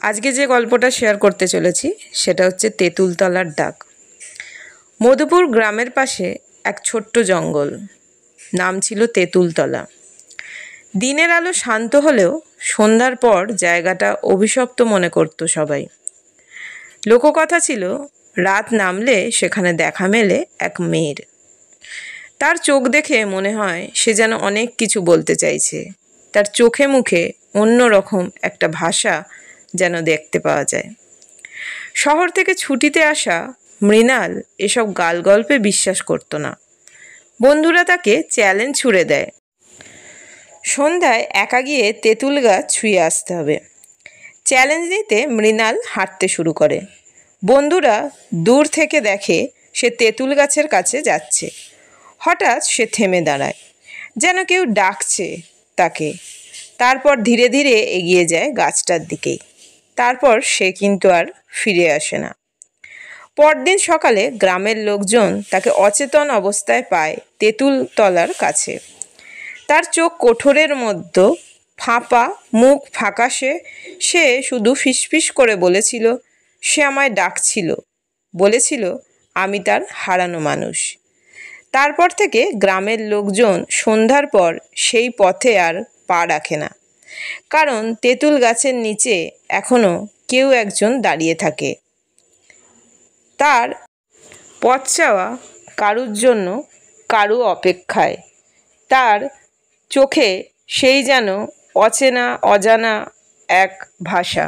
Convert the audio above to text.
আজকে যে গল্পটা শেয়ার করতে চলেছি সেটা হচ্ছে তেঁতুলতলার ডাক। মধুপুর গ্রামের পাশে এক ছোট্ট জঙ্গল, নাম ছিল তেঁতুলতলা। দিনের আলো শান্ত হলেও সন্ধ্যার পর জায়গাটা অভিশপ্ত মনে করত সবাই। লোককথা ছিল, রাত নামলে সেখানে দেখা মেলে এক মেয়ের। তার চোখ দেখে মনে হয় সে যেন অনেক কিছু বলতে চাইছে। তার চোখে মুখে অন্য রকম একটা ভাষা যেন দেখতে পাওয়া যায়। শহর থেকে ছুটিতে আসা মৃণাল এসব গালগল্পে বিশ্বাস করত না। বন্ধুরা তাকে চ্যালেঞ্জ ছুড়ে দেয়, সন্ধ্যায় একা গিয়ে তেঁতুল গাছ ছুঁয়ে আসতে হবে। চ্যালেঞ্জ নিতে মৃণাল হাঁটতে শুরু করে। বন্ধুরা দূর থেকে দেখে সে তেঁতুল গাছের কাছে যাচ্ছে। হঠাৎ সে থেমে দাঁড়ায়, যেন কেউ ডাকছে তাকে। তারপর ধীরে ধীরে এগিয়ে যায় গাছটার দিকেই। তারপর সে কিন্তু আর ফিরে আসে না। পরদিন সকালে গ্রামের লোকজন তাকে অচেতন অবস্থায় পায় তেঁতুলতলার কাছে। তার চোখ কোঠরের মধ্যে ফাঁপা, মুখ ফ্যাকাশে। সে শুধু ফিসফিস করে বলেছিল, সে আমায় ডাকছিল, বলেছিল আমি তার হারানো মানুষ। তারপর থেকে গ্রামের লোকজন সন্ধ্যার পর সেই পথে আর পা রাখে না, কারণ তেঁতুল গাছের নিচে এখনো কেউ একজন দাঁড়িয়ে থাকে, তার পথ চাওয়া কারুর জন্য, কারু অপেক্ষায়। তার চোখে সেই যেন অচেনা অজানা এক ভাষা।